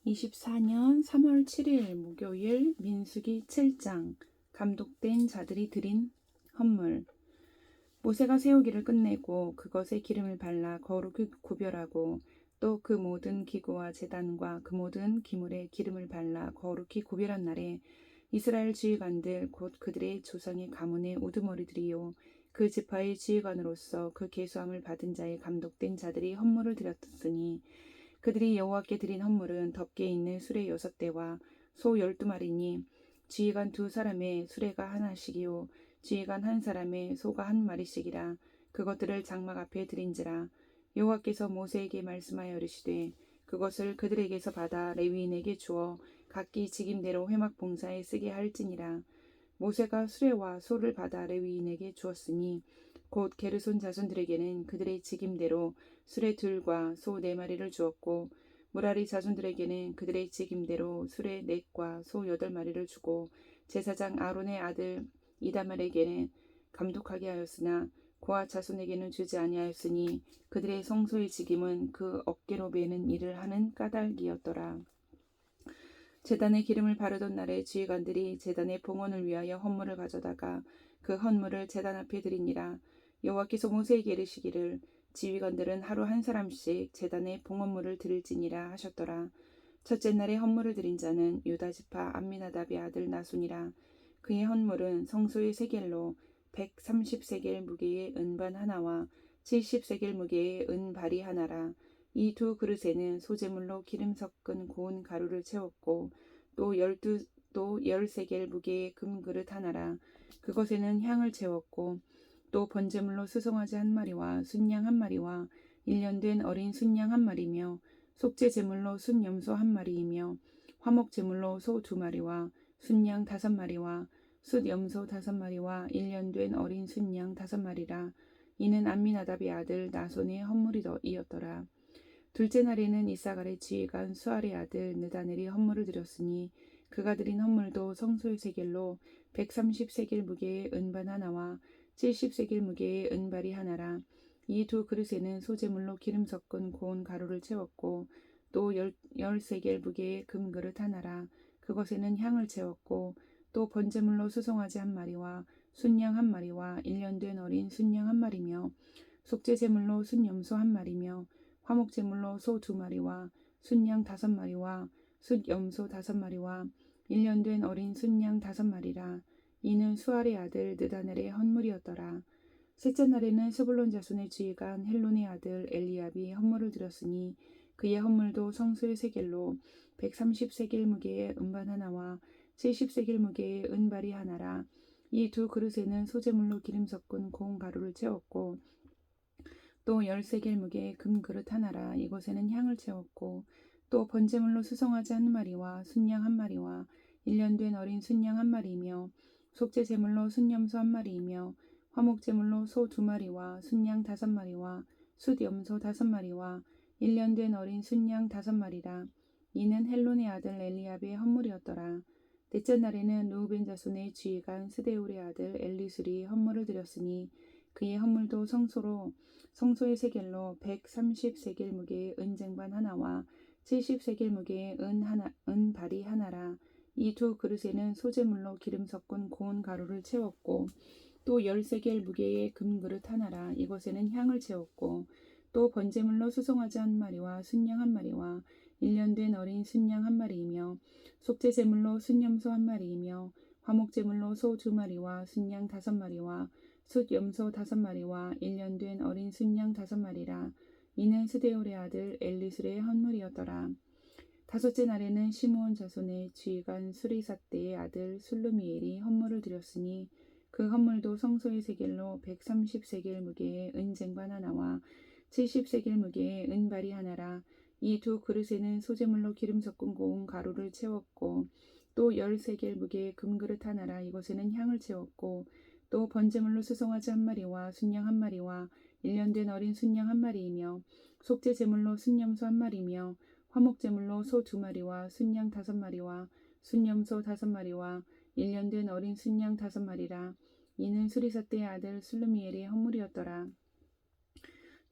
24년 3월 7일 목요일 민수기 7장 감독된 자들이 드린 헌물. 모세가 세우기를 끝내고 그것에 기름을 발라 거룩히 구별하고 또 그 모든 기구와 제단과 그 모든 기물에 기름을 발라 거룩히 구별한 날에 이스라엘 지휘관들 곧 그들의 조상의 가문의 우두머리들이요 그 지파의 지휘관으로서 그 계수함을 받은 자의 감독된 자들이 헌물을 드렸으니 그들이 여호와께 드린 헌물은 덮개 있는 수레 6대와 소 12마리니 지휘관 2사람의 수레가 하나씩이요 지휘관 1사람의 소가 1마리씩이라. 그것들을 장막 앞에 드린지라. 여호와께서 모세에게 말씀하여 이르시되 그것을 그들에게서 받아 레위인에게 주어 각기 직임대로 회막 봉사에 쓰게 할지니라. 모세가 수레와 소를 받아 레위인에게 주었으니 곧 게르손 자손들에게는 그들의 직임대로 수레 2과 소 4마리를 주었고 무라리 자손들에게는 그들의 직임대로 수레 4과 소 8마리를 주고 제사장 아론의 아들 이다말에게는 감독하게 하였으나 고아 자손에게는 주지 아니하였으니 그들의 성소의 직임은 그 어깨로 매는 일을 하는 까닭이었더라. 제단에 기름을 바르던 날에 지휘관들이 제단의 봉헌을 위하여 헌물을 가져다가 그 헌물을 제단 앞에 드리니라. 여호와께서 모세에게 이르시기를 지휘관들은 하루 1사람씩 제단에 봉헌물을 드릴지니라 하셨더라. 첫째 날에 헌물을 드린 자는 유다 지파 암미나답의 아들 나손이라. 그의 헌물은 성소의 세겔로 130세겔 무게의 은반 하나와 70세겔 무게의 은발이 하나라. 이 2그릇에는 소재물로 기름 섞은 고운 가루를 채웠고 또 10세겔 무게의 금그릇 하나라. 그것에는 향을 채웠고 또 번제물로 수송아지 1마리와 순양 1마리와 1년 된 어린 순양 1마리며 속죄 제물로 순염소 1마리이며 화목 제물로 소 2마리와 순양 5마리와 숫염소 5마리와 1년 된 어린 순양 5마리라. 이는 암미나답의 아들 나손의 헌물이었더라. 둘째 날에는 이사갈의 지휘관 수알의 아들 느다넬이 헌물을 드렸으니 그가 드린 헌물도 성소의 세겔로 130세겔 무게의 은반 하나와 70세겔 무게의 은발이 하나라. 이 2그릇에는 소재물로 기름 섞은 고운 가루를 채웠고 또 10세겔 무게의 금그릇 하나라. 그것에는 향을 채웠고 또 번제물로 수송아지 1마리와 순양 1마리와 1년 된 어린 순양 1마리며 속죄 제물로 순염소 1마리며 화목 제물로 소 2마리와 순양 5마리와 숫염소 5마리와 1년 된 어린 순양 5마리라. 이는 수알의 아들 느다넬의 헌물이었더라. 셋째 날에는 스불론 자손의 지휘관 헬론의 아들 엘리압이 헌물을 드렸으니 그의 헌물도 성소의 세겔로 130세겔 무게의 은반 하나와 70세겔 무게의 은발이 하나라. 이 2그릇에는 소재물로 기름 섞은 고운 가루를 채웠고 또 10세겔 무게의 금그릇 하나라. 이곳에는 향을 채웠고 또 번제물로 수송아지 1마리와 순양 1마리와 1년 된 어린 순양 1마리이며 속죄 제물로 순염소 1마리이며 화목 제물로 소 2마리와 순양 5마리와 숫염소 5마리와 1년 된 어린 순양 5마리라. 이는 헬론의 아들 엘리압의 헌물이었더라. 넷째 날에는 르우벤 자손의 지휘관 스데울의 아들 엘리술이 헌물을 드렸으니 그의 헌물도 성소의 세겔로 130세겔 무게의 은쟁반 하나와 70세겔 무게의 은발이 하나라. 이 2그릇에는 소재물로 기름 섞은 고운 가루를 채웠고 또 10세겔 무게의 금그릇 하나라. 이것에는 향을 채웠고 또 번제물로 수송아지 1마리와 순양 1마리와 1년 된 어린 순양 1마리이며 속죄 제물로 순염소 1마리이며 화목 제물로 소 2마리와 순양 5마리와 숫염소 5마리와 1년 된 어린 순양 5마리라. 이는 스데울의 아들 엘리술의 헌물이었더라. 다섯째 날에는 시므온 자손의 지휘관 수리사대의 아들 술루미엘이 헌물을 드렸으니 그 헌물도 성소의 세겔로 130세겔 무게의 은쟁반 하나와 70세겔 무게의 은발이 하나라. 이 2그릇에는 소재물로 기름 섞은 고운 가루를 채웠고 또 10세겔 무게의 금그릇 하나라. 이것에는 향을 채웠고 또 번제물로 수송아지 1마리와 순양 1마리와 1년 된 어린 순양 1마리이며 속죄 제물로 순염소 1마리며 화목 제물로 소 2마리와 순양 5마리와 순염소 5마리와 1년 된 어린 순양 5마리라. 이는 수리사대의 아들 술루미엘의 헌물이었더라.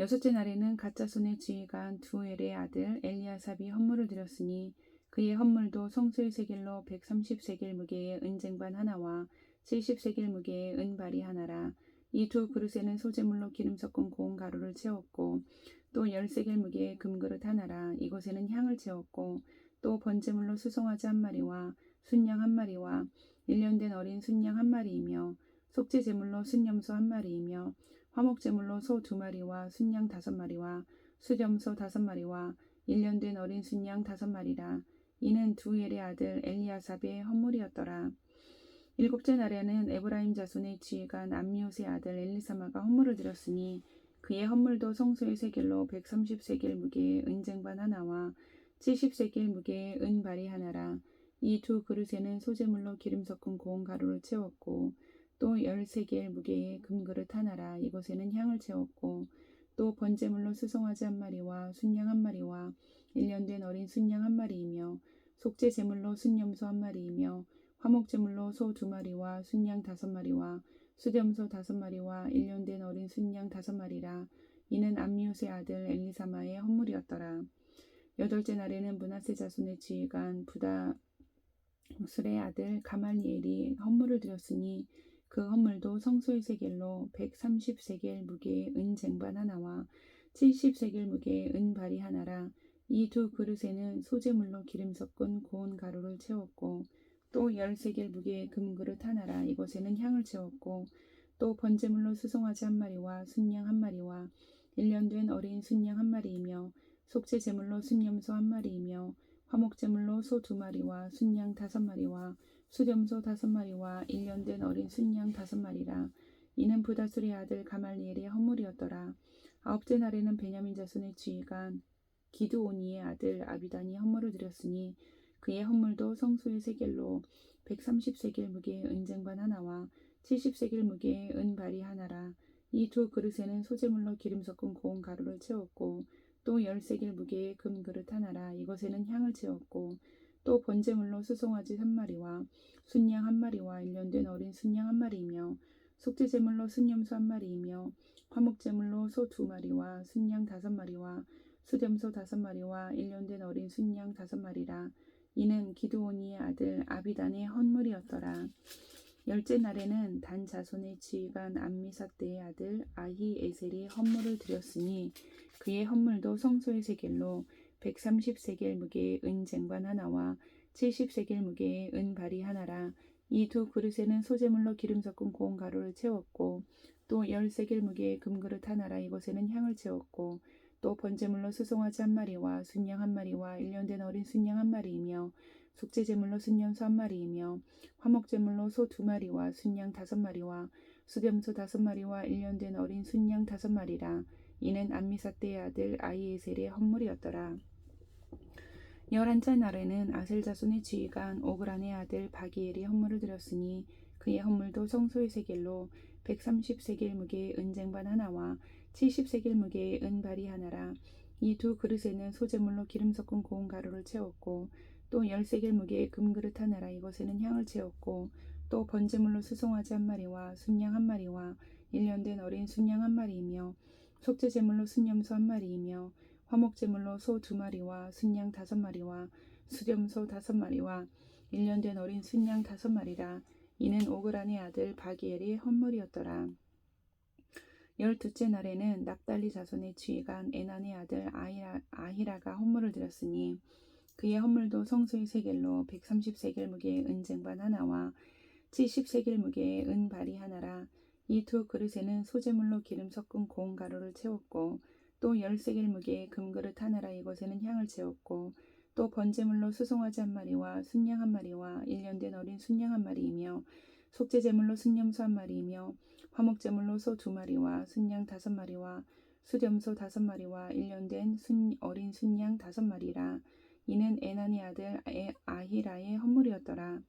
여섯째 날에는 갓자손의 지휘관 두엘의 아들 엘리아삽이 헌물을 드렸으니 그의 헌물도 성소의 세겔로 130세겔 무게의 은쟁반 하나와 70세겔 무게의 은발이 하나라. 이 두 그릇에는 소재물로 기름 섞은 고운 가루를 채웠고 또 10세겔 무게의 금그릇 하나라. 이곳에는 향을 채웠고 또 번제물로 수송아지 한 마리와 순양 한 마리와 1년 된 어린 순양 한 마리이며 속죄제물로 순염소 한 마리이며 화목제물로 소 2마리와 순양 5마리와 수염소 5마리와 1년 된 어린 순양 5마리라. 이는 두 엘의 아들 엘리아삽의 헌물이었더라. 일곱째 날에는 에브라임 자손의 지휘관 암미옷의 아들 엘리사마가 헌물을 드렸으니 그의 헌물도 성소의 세겔로 130세겔 무게의 은쟁반 하나와 70세겔 무게의 은발이 하나라. 이 두 그릇에는 소재물로 기름 섞은 고운 가루를 채웠고 또 10세겔 무게의 금그릇 하나라. 이곳에는 향을 채웠고 또 번제물로 수송아지 한 마리와 순양 한 마리와 1년 된 어린 순양 한 마리이며 속죄 제물로 순염소 한 마리이며 화목제물로 소 2마리와 순양 5마리와 수염소 5마리와 1년 된 어린 순양 5마리라. 이는 암미옷의 아들 엘리사마의 헌물이었더라. 여덟째 날에는 므낫세 자손의 지휘관 부다술의 아들 가말리엘이 헌물을 드렸으니 그 헌물도 성소의 세겔로 130세겔 무게의 은쟁반 하나와 70세겔 무게의 은발이 하나라. 이 두 그릇에는 소재물로 기름 섞은 고운 가루를 채웠고 또 10세겔 무게의 금그릇 하나라. 이곳에는 향을 채웠고 또 번제물로 수송아지 한 마리와 순양 한 마리와 1년 된 어린 순양 한 마리이며 속죄 제물로 순염소 한 마리이며 화목제물로 소 2마리와 순양 5마리와 수염소 5마리와 1년 된 어린 순양 5마리라. 이는 부다술의 아들 가말리엘의 헌물이었더라. 아홉째 날에는 베냐민 자손의 지휘관 기드오니의 아들 아비단이 헌물을 드렸으니 그의 헌물도 성소의 세겔로 130세겔 무게의 은쟁반 하나와 70세겔 무게의 은발이 하나라. 이 두 그릇에는 소재물로 기름 섞은 고운 가루를 채웠고 또 10세겔 무게의 금그릇 하나라. 이것에는 향을 채웠고 또 번제물로 수송아지 3마리와 순양 한 마리와 1년 된 어린 순양 한 마리이며 속죄제물로 순염소 한 마리이며 화목제물로 소 2마리와 순양 5마리와 수염소 5마리와 1년 된 어린 순양 5마리라. 이는 기드오니의 아들 아비단의 헌물이었더라. 열째 날에는 단 자손의 지휘관 암미사대의 아들 아히에셀이 헌물을 드렸으니 그의 헌물도 성소의 세겔로 130세겔 무게의 은쟁반 하나와 70세겔 무게의 은발이 하나라. 이 두 그릇에는 소재물로 기름 섞은 고운 가루를 채웠고 또 10세겔 무게의 금그릇 하나라. 이곳에는 향을 채웠고 또 번제물로 수송아지 한 마리와 순양 한 마리와 1년 된 어린 순양 한 마리이며 속죄제물로 순염소 한 마리이며 화목제물로 소 2마리와 순양 5마리와 수염소 5마리와 1년 된 어린 순양 5마리라. 이는 암미사대의 아들 아히에셀의 헌물이었더라. 11째 날에는 아셀 자손의 지휘관 오그란의 아들 바기엘이 헌물을 드렸으니 그의 헌물도 성소의 세겔로 130세겔 무게의 은쟁반 하나와 70세겔 무게의 은발이 하나라. 이 두 그릇에는 소재물로 기름 섞은 고운 가루를 채웠고 또 10세겔 무게의 금그릇 하나라. 이것에는 향을 채웠고 또 번제물로 수송아지 한 마리와 순양 한 마리와 1년 된 어린 순양 한 마리이며 속죄제물로 순염소 한 마리이며 화목제물로 소 2마리와 순양 5마리와 수염소 5마리와 1년 된 어린 순양 5마리라. 이는 오그란의 아들 바기엘의 헌물이었더라. 12째 날에는 납달리 자손의 지휘관 에난의 아들 아히라가 헌물을 드렸으니 그의 헌물도 성소의 세겔로 130세겔 무게의 은쟁반 하나와 70세겔 무게의 은발이 하나라. 이 두 그릇에는 소재물로 기름 섞은 고운 가루를 채웠고 또 10세겔 무게의 금그릇 하나라. 이것에는 향을 채웠고 또 번제물로 수송아지 한 마리와 순양 한 마리와 1년 된 어린 순양 한 마리이며 속죄제물로 순염소 한 마리이며 화목제물로 소 2마리와 순양 5마리와 수염소 5마리와 1년 된 어린 순양 5마리라. 이는 에난의 아들 아히라의 헌물이었더라.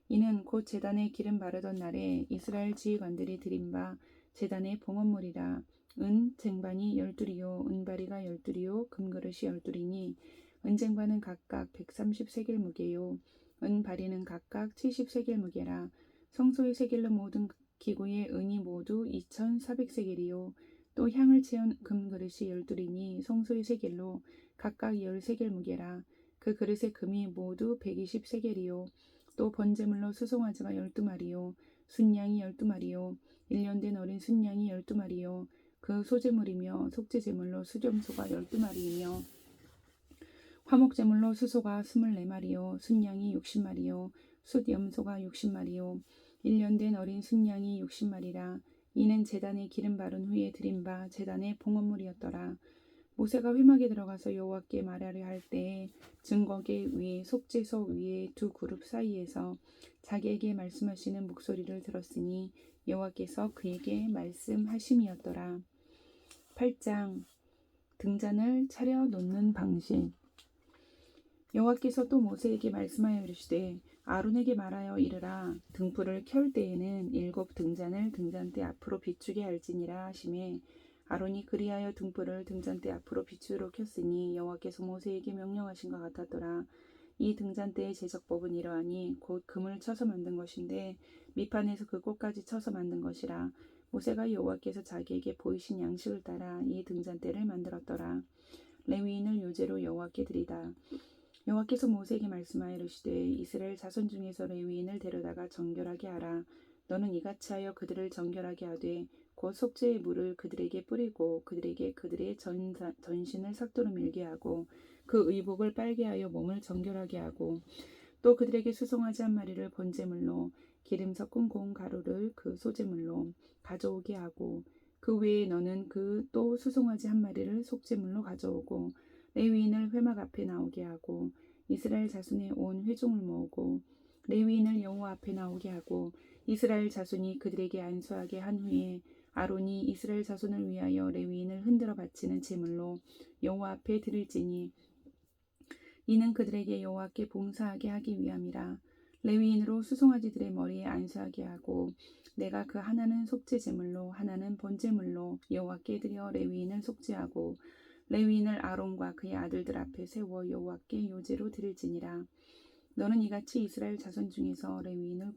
이는 곧 제단에 기름 바르던 날에 이스라엘 지휘관들이 드린 바 제단의 봉헌물이라. 은 쟁반이 12리요 은바리가 12리요 금그릇이 12리니 은쟁반은 각각 130세겔 무게요 은바리는 각각 70세겔 무게라. 성소의 세겔로 모든 기구의 은이 모두 2400세겔이요 또 향을 채운 금그릇이 12리니 성소의 세겔로 각각 10세겔 무게라. 그 그릇의 금이 모두 120세겔이요. 또 번제물로 수송아지가 12마리요. 순양이 12마리요. 1년 된 어린 순양이 12마리요. 그 소제물이며 속죄제물로 수염소가 12마리이며 화목제물로 수소가 24마리요. 순양이 60마리요. 숫염소가 60마리요. 1년 된 어린 순양이 60마리라. 이는 제단에 기름 바른 후에 드린 바 제단의 봉헌물이었더라. 모세가 회막에 들어가서 여호와께 말하려 할 때에 증거계 위에 속죄소 위에 두 그룹 사이에서 자기에게 말씀하시는 목소리를 들었으니 여호와께서 그에게 말씀하심이었더라. 8장 등잔을 차려 놓는 방식. 여호와께서 또 모세에게 말씀하여 이르시되 아론에게 말하여 이르라. 등불을 켤 때에는 7 등잔을 등잔대 앞으로 비추게 할지니라 하시매 아론이 그리하여 등불을 등잔대 앞으로 비추도록 켰으니 여호와께서 모세에게 명령하신 것 같았더라. 이 등잔대의 제작법은 이러하니 곧 금을 쳐서 만든 것인데 밑판에서 그 꽃까지 쳐서 만든 것이라. 모세가 여호와께서 자기에게 보이신 양식을 따라 이 등잔대를 만들었더라. 레위인을 요제로 여호와께 드리다. 여호와께서 모세에게 말씀하여 이르시되 이스라엘 자손 중에서 레위인을 데려다가 정결하게 하라. 너는 이같이 하여 그들을 정결하게 하되 곧 속죄의 물을 그들에게 뿌리고 그들에게 그들의 전신을 삭도로 밀게 하고 그 의복을 빨게 하여 몸을 정결하게 하고 또 그들에게 수송아지 한 마리를 번제물로 기름 섞은 고운 가루를 그 소제물로 가져오게 하고 그 외에 너는 그 또 수송아지 한 마리를 속제물로 가져오고 레위인을 회막 앞에 나오게 하고 이스라엘 자손의 온 회중을 모으고 레위인을 여호와 앞에 나오게 하고 이스라엘 자손이 그들에게 안수하게 한 후에 아론이 이스라엘 자손을 위하여 레위인을 흔들어 바치는 제물로 여호와 앞에 드릴지니 이는 그들에게 여호와께 봉사하게 하기 위함이라. 레위인으로 수송아지들의 머리에 안수하게 하고 내가 그 하나는 속죄 제물로 하나는 번제물로 여호와께 드려 레위인을 속죄하고 레위인을 아론과 그의 아들들 앞에 세워 여호와께 요제로 드릴지니라. 너는 이같이 이스라엘 자손 중에서 레위인을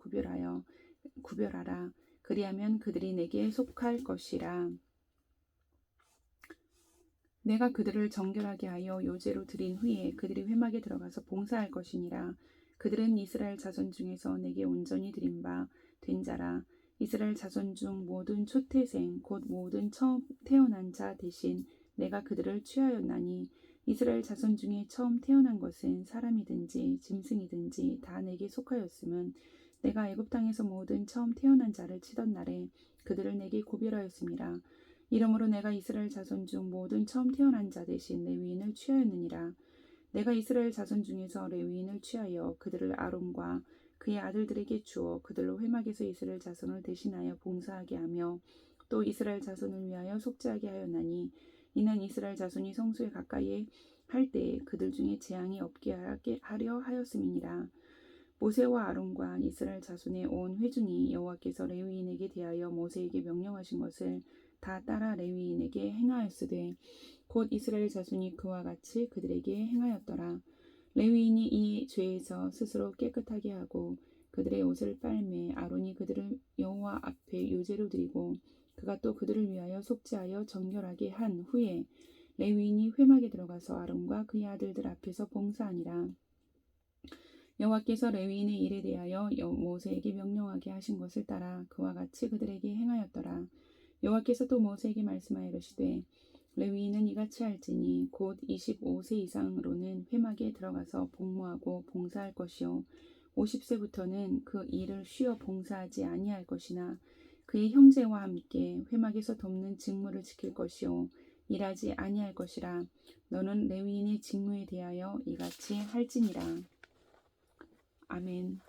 구별하라. 그리하면 그들이 내게 속할 것이라. 내가 그들을 정결하게 하여 요제로 드린 후에 그들이 회막에 들어가서 봉사할 것이니라. 그들은 이스라엘 자손 중에서 내게 온전히 드린 바 된 자라. 이스라엘 자손 중 모든 초태생 곧 모든 처음 태어난 자 대신 내가 그들을 취하였나니 이스라엘 자손 중에 처음 태어난 것은 사람이든지 짐승이든지 다 내게 속하였음은 내가 애굽 땅에서 모든 처음 태어난 자를 치던 날에 그들을 내게 구별하였음이라. 이러므로 내가 이스라엘 자손 중 모든 처음 태어난 자 대신 레위인을 취하였느니라. 내가 이스라엘 자손 중에서 레위인을 취하여 그들을 아론과 그의 아들들에게 주어 그들로 회막에서 이스라엘 자손을 대신하여 봉사하게 하며 또 이스라엘 자손을 위하여 속죄하게 하였나니 이는 이스라엘 자손이 성소에 가까이 할 때에 그들 중에 재앙이 없게 하려 하였음이니라. 모세와 아론과 이스라엘 자손의 온 회중이 여호와께서 레위인에게 대하여 모세에게 명령하신 것을 다 따라 레위인에게 행하였으되 곧 이스라엘 자손이 그와 같이 그들에게 행하였더라. 레위인이 이 죄에서 스스로 깨끗하게 하고 그들의 옷을 빨매 아론이 그들을 여호와 앞에 요제로 드리고 그가 또 그들을 위하여 속죄하여 정결하게 한 후에 레위인이 회막에 들어가서 아론과 그의 아들들 앞에서 봉사하니라. 여호와께서 레위인의 일에 대하여 모세에게 명령하게 하신 것을 따라 그와 같이 그들에게 행하였더라. 여호와께서 또 모세에게 말씀하여 이르시되 레위인은 이같이 할지니 곧 25세 이상으로는 회막에 들어가서 복무하고 봉사할 것이요 50세부터는 그 일을 쉬어 봉사하지 아니할 것이나 그의 형제와 함께 회막에서 돕는 직무를 지킬 것이요 일하지 아니할 것이라. 너는 레위인의 직무에 대하여 이같이 할지니라. 아멘.